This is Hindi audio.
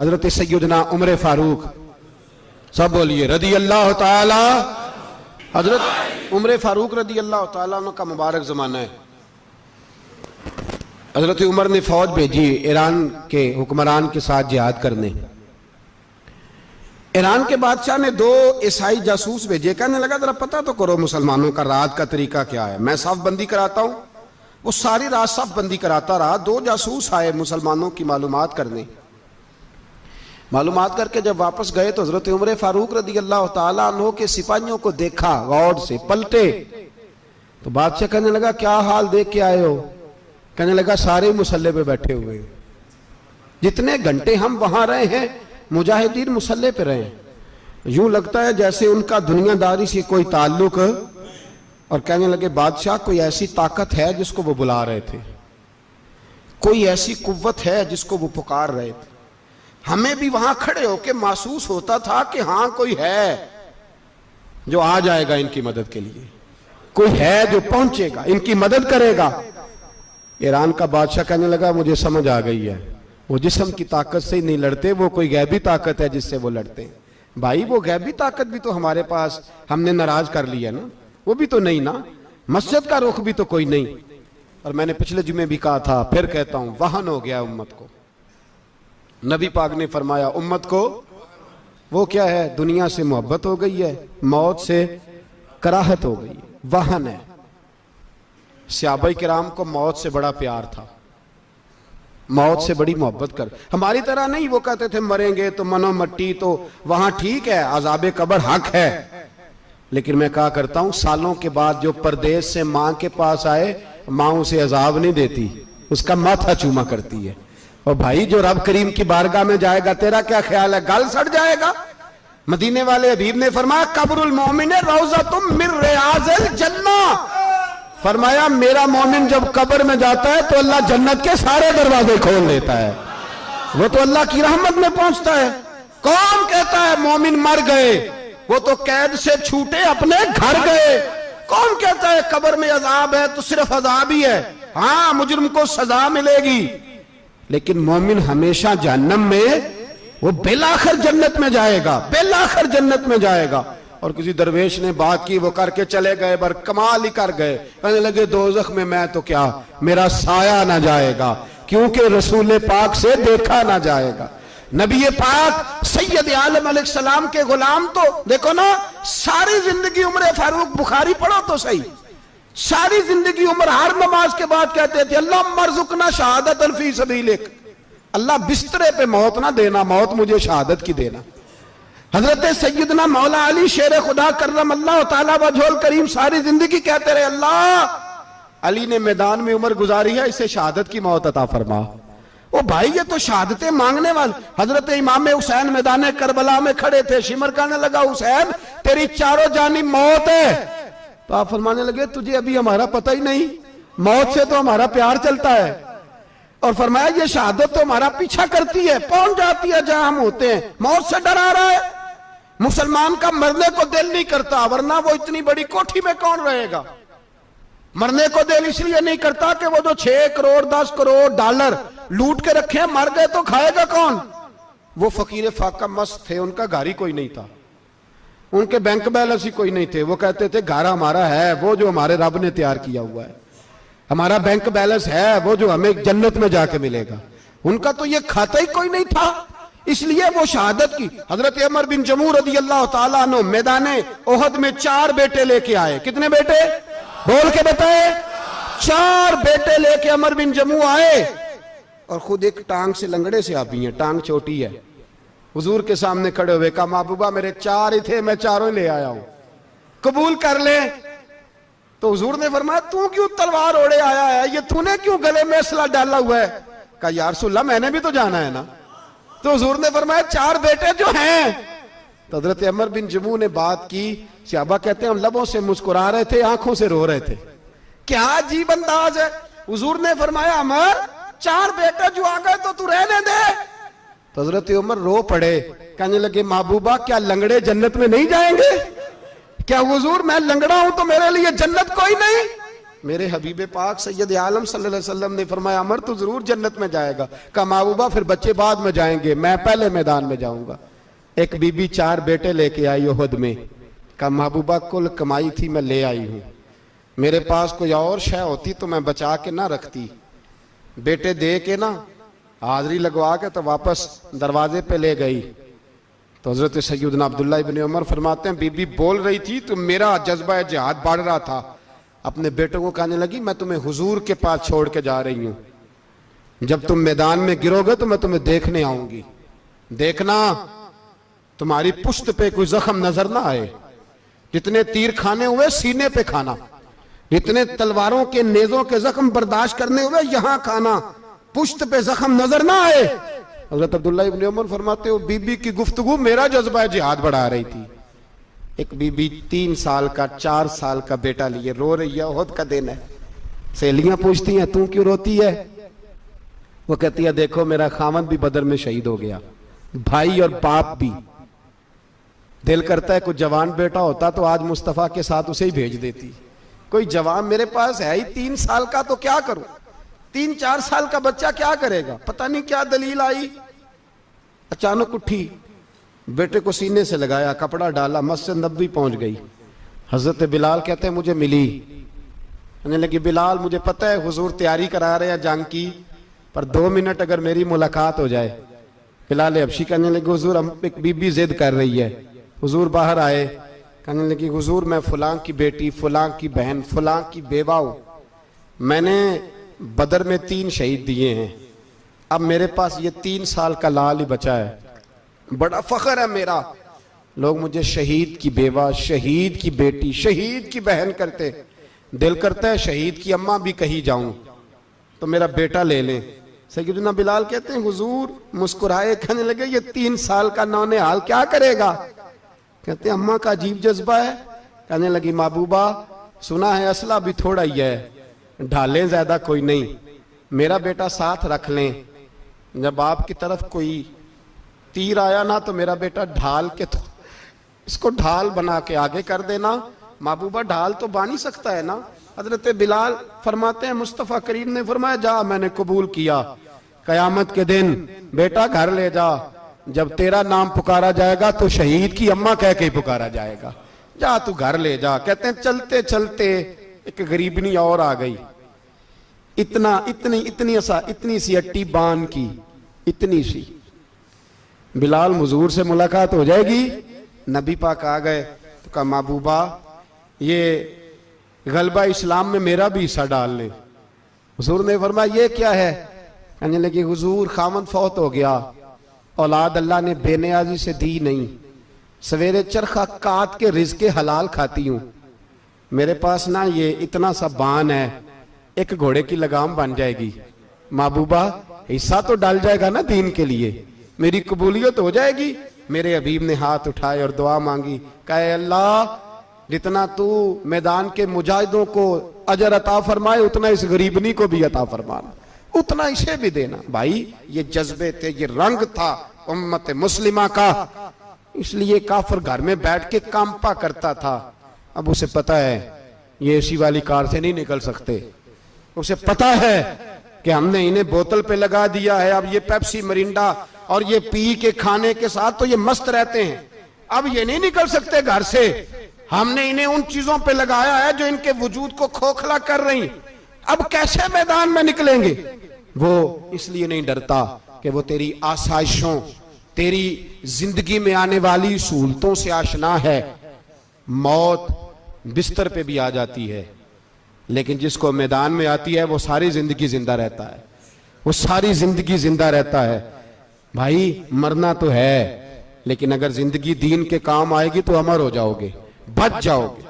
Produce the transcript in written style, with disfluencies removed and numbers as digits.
हजरत सैयदना उमर फारूक, सब बोलिए रदी अल्लाह ताला। हजरत उमर फारूक रदी अल्लाह ताला का मुबारक ज़माना है। हजरत उमर ने फौज भेजी ईरान के हुक्मरान के साथ जिहाद करने। ईरान के बादशाह ने 2 ईसाई जासूस भेजे, कहने लगा जरा पता तो करो मुसलमानों का रात का तरीका क्या है, मैं साफ बंदी कराता हूं। वो सारी रात साफ बंदी कराता रहा। 2 जासूस आए मुसलमानों की मालूमात करने। मालूमात करके जब वापस गए तो हजरत उमर फारूक रदी अल्लाह ताला अन्हु के सिपाहियों को देखा, गौर से पलटे तो बादशाह कहने लगा क्या हाल देख के आए हो? कहने लगा सारे मुसल्ले पे बैठे हुए, जितने घंटे हम वहां रहे हैं मुजाहिदीन मुसल्ले पे रहे, यूं लगता है जैसे उनका दुनियादारी से कोई ताल्लुक। और कहने लगे बादशाह कोई ऐसी ताकत है जिसको वो बुला रहे थे, कोई ऐसी कुव्वत है जिसको वो पुकार रहे थे। हमें भी वहां खड़े होकर महसूस होता था कि हाँ कोई है जो आ जाएगा इनकी मदद के लिए, कोई है जो पहुंचेगा इनकी मदद करेगा। ईरान का बादशाह कहने लगा मुझे समझ आ गई है, वो जिस्म की ताकत से ही नहीं लड़ते, वो कोई गैबी ताकत है जिससे वो लड़ते हैं। भाई वो गैबी ताकत भी तो हमारे पास हमने नाराज कर लिया ना, वो भी तो नहीं ना, मस्जिद का रुख भी तो कोई नहीं। और मैंने पिछले जुमे भी कहा था, फिर कहता हूं, वहन हो गया उम्मत को। नबी पाक ने फरमाया उम्मत को वो क्या है, दुनिया से मोहब्बत हो गई है, मौत से कराहत हो गई है, वहन है। सहाबाए किराम को मौत से बड़ा प्यार था, मौत से बड़ी मोहब्बत कर। हमारी तरह नहीं, वो कहते थे मरेंगे तो मनो मट्टी, तो वहां ठीक है, अजाबे कब्र हक है। लेकिन मैं कहा करता हूं सालों के बाद जो परदेश से मां के पास आए, मां उसे अजाब नहीं देती, उसका माथा चूमा करती है। और भाई जो रब करीम की बारगाह में जाएगा, तेरा क्या ख्याल है, गल सड़ जाएगा? मदीने वाले हबीब ने फरमाया कब्रुल मोमिन रौज़तुम मिन रियाज़िल जन्नह, फरमाया मेरा मोमिन जब कब्र में जाता है तो अल्लाह जन्नत के सारे दरवाजे खोल देता है, वो तो अल्लाह की रहमत में पहुंचता है। कौन कहता है मोमिन मर गए, वो तो कैद से छूटे अपने घर गए। कौन कहता है कब्र में अजाब है तो सिर्फ अजाब ही है, हाँ मुजरिम को सजा मिलेगी, लेकिन मोमिन हमेशा जहन्नम में, वो बेलाखिर जन्नत में जाएगा, बेलाखिर जन्नत में जाएगा। और किसी दरवेश ने बात की, वो करके चले गए, बर कमाल ही कर गए, कहने लगे दोज़ख में मैं तो क्या, मेरा साया ना जाएगा, क्योंकि रसूल पाक से देखा ना जाएगा। नबी पाक सैयद आलम अलैहिस्सलाम के गुलाम तो देखो ना, सारी जिंदगी उमर फारूक, बुखारी पढ़ो तो सही, सारी जिंदगी उम्र हर नमाज के बाद कहते थे अल्लाह मरजुकना शहादत फी सबीलिक, अल्लाह बिस्तरे पे मौत ना देना, मौत मुझे शहादत की देना। हजरत सैयदना मौला अली शेर खुदा करम अल्लाह ताला वजहुल करीम सारी जिंदगी कहते रहे अल्लाह अली ने मैदान में उम्र गुजारी है, इसे शहादत की मौत अता फरमा। ओ भाई ये तो शहादतें मांगने वाले। हजरत इमाम हुसैन मैदान करबला में खड़े थे, शिमर कहने लगा हुसैन तेरी चारों जानिब मौत है, तो आप फरमाने लगे तुझे अभी हमारा पता ही नहीं, मौत से तो हमारा प्यार चलता है। और फरमाया ये शहादत तो हमारा पीछा करती है, पहुंच जाती है जहां हम होते हैं, मौत से डरा रहा है। मुसलमान का मरने को दिल नहीं करता, वरना वो इतनी बड़ी कोठी में कौन रहेगा। मरने को दिल इसलिए नहीं करता कि वो जो 6 करोड़ 10 करोड़ डॉलर लूट के रखे, मर गए तो खाएगा कौन। वो फकीर फाका मस्त थे, उनका घर ही कोई नहीं था, उनके बैंक बैलेंस ही कोई नहीं थे। वो कहते थे घर हमारा है वो जो हमारे रब ने तैयार किया हुआ है, हमारा बैंक बैलेंस है वो जो हमें जन्नत में जाके मिलेगा। उनका तो ये खाता ही कोई नहीं था, इसलिए वो शहादत की। हजरत उमर बिन जमू रदी अल्लाह ताला अन्हु मैदाने ओहद में 4 बेटे लेके आए। कितने बेटे बोल के बताए? 4 बेटे लेके उमर बिन जमू आए, और खुद एक टांग से लंगड़े से आप ही हैं, टांग छोटी है। हुजूर के सामने खड़े हुए कहा महबूबा मेरे 4 ही थे, मैं 4 ही ले आया हूं, कबूल कर ले। तो हुजूर ने फरमाया तू क्यों तलवार ओढ़े आया है, ये तूने क्यों गले में असला डाला हुआ है? कहा या रसूलल्लाह मैंने भी तो जाना है ना। तो हुजूर ने फरमाया 4 बेटे जो हैं। तो हजरत उमर बिन जमू ने बात की, सहाबा कहते हैं हम लबों से मुस्कुरा रहे थे, आंखों से रो रहे थे, क्या अजीब अंदाज है। हुजूर ने फरमाया उमर 4 बेटे जो आ गए तो तू रहने दे। तो हजरत उमर रो पड़े, कहने लगे महबूबा क्या लंगड़े जन्नत में नहीं जाएंगे? क्या हुजूर मैं लंगड़ा हूं तो मेरे लिए जन्नत कोई नहीं? मेरे हबीब पाक सैयद आलम सल्लल्लाहु अलैहि वसल्लम ने फरमाया अमर तो जरूर जन्नत में जाएगा। कहा महबूबा फिर बच्चे बाद में जाएंगे, मैं पहले मैदान में जाऊंगा। एक बीबी 4 बेटे लेके आई उहद में। कहा महबूबा कुल कमाई थी मैं ले आई हूं, मेरे पास कोई और शय होती तो मैं बचा के ना रखती। बेटे दे के ना हाजिरी लगवा के तो वापस दरवाजे पे ले गई। तो हजरत सैयदना अब्दुल्लाह इब्न उमर फरमाते हैं बीबी बोल रही थी तो मेरा जज्बा जिहाद बढ़ रहा था। अपने बेटों को कहने लगी मैं तुम्हें हुजूर के पास छोड़ के जा रही हूं, जब तुम मैदान में गिरोगे तो मैं तुम्हें देखने आऊंगी, देखना तुम्हारी पुश्त पे कोई जख्म नजर ना आए। जितने तीर खाने हुए सीने पे खाना, जितने तलवारों के नेजों के जख्म बर्दाश्त करने हुए यहां खाना, पुश्त पे जख्म नजर ना आए। हजरत अब्दुल्लाह इब्न उमर फरमाते हो बीबी की गुफ्तगू मेरा जज्बा जिहाद बढ़ा रही थी। एक बीबी 3 साल का 4 साल का बेटा लिए रो रही है, ओहद का दिन है। सहेलियां पूछती हैं तू क्यों रोती है? वो कहती है देखो मेरा खामद भी बदर में शहीद हो गया, भाई और बाप भी। दिल करता है कोई जवान बेटा होता तो आज मुस्तफा के साथ उसे ही भेज देती। कोई जवान मेरे पास है ही 3 साल का तो क्या करूं, 3-4 साल का बच्चा क्या करेगा? पता नहीं क्या दलील आई, अचानक उठी, बेटे को सीने से लगाया, कपड़ा डाला, मस्जिद नबवी पहुंच गई। हजरत बिलाल कहते हैं मुझे मिली, कहने लगी बिलाल मुझे पता है हुजूर तैयारी करा रहे हैं जंग की, पर 2 मिनट अगर मेरी मुलाकात हो जाए। बिलाल हबशी कहने लगे हुजूर हम एक बीबी जिद कर रही है। हुजूर बाहर आए, कहने लगी हुजूर मैं फलां की बेटी, फलां की बहन, फलां की बेवा हूं, मैंने बदर में 3 शहीद दिए हैं, अब मेरे पास ये 3 साल का लाल ही बचा है, बड़ा फख्र है मेरा। लोग मुझे शहीद की बेवा, शहीद की बेटी, शहीद की बहन करते, दिल करता है शहीद की अम्मा भी कहीं जाऊं तो मेरा बेटा ले लें। सैयदना बिलाल कहते हैं हुजूर मुस्कुराए, कहने लगे ये 3 साल का नौनिहाल क्या करेगा? कहते हैं अम्मा का अजीब जज्बा है। कहने लगी महबूबा सुना है असला भी थोड़ा ही है, ढालें ज्यादा कोई नहीं, मेरा बेटा साथ रख लें, जब आपकी तरफ कोई तीर आया ना तो मेरा बेटा ढाल के तो इसको ढाल बना के आगे कर देना। महबूबा ढाल तो बानी सकता है ना। हजरत बिलाल फरमाते हैं मुस्तफ़ा करीम ने फरमाया जा मैंने कबूल किया, कयामत के दिन बेटा घर ले जा, जब तेरा नाम पुकारा जाएगा तो शहीद की अम्मा कह के ही पुकारा जाएगा, जा तू घर ले जा। कहते हैं चलते चलते एक गरीबनी और आ गई, इतनी सी अट्टी बान की, इतनी सी। बिलाल हुजूर से मुलाकात हो जाएगी, नबी पाक आ गए तो कहा महबूबा ये गलबा इस्लाम में मेरा भी हिस्सा डाल ले। हुजूर ने फरमाया ये क्या है? कहने लगे हुजूर खामद फौत हो गया, औलाद अल्लाह ने बेनियाजी से दी नहीं, सवेरे चरखा काट के रिज़्क़े हलाल खाती हूं, मेरे पास ना ये इतना सा बान है, एक घोड़े की लगाम बन जाएगी, महबूबा हिस्सा तो डाल जाएगा ना दीन के लिए, मेरी कबूलियत हो जाएगी। मेरे हबीब ने हाथ उठाए और दुआ मांगी, कहे अल्लाह जितना तू मैदान के मुजाहिदों को अजर अता फरमाए उतना इस गरीबनी को भी अता फरमाना, उतना इसे भी देना। भाई ये जज्बे थे, ये रंग था उम्मत मुस्लिमा का, इसलिए काफिर घर में बैठ के कांपा करता था। अब उसे पता है ये एसी वाली कार से नहीं निकल सकते, उसे पता है कि हमने इन्हें बोतल पे लगा दिया है, अब ये पेप्सी मरिंडा और ये पी के खाने के साथ तो ये मस्त रहते हैं, अब ये नहीं निकल सकते घर से, हमने इन्हें उन चीजों पे लगाया है जो इनके वजूद को खोखला कर रही, अब कैसे मैदान में निकलेंगे? वो इसलिए नहीं डरता कि वो तेरी आसाइशों, तेरी जिंदगी में आने वाली सहूलतों से आशना है। मौत बिस्तर पे भी आ जाती है, लेकिन जिसको मैदान में आती है वो सारी जिंदगी जिंदा रहता है, वो सारी जिंदगी जिंदा रहता है। भाई मरना तो है, लेकिन अगर जिंदगी दीन के काम आएगी तो अमर हो जाओगे, बच जाओगे।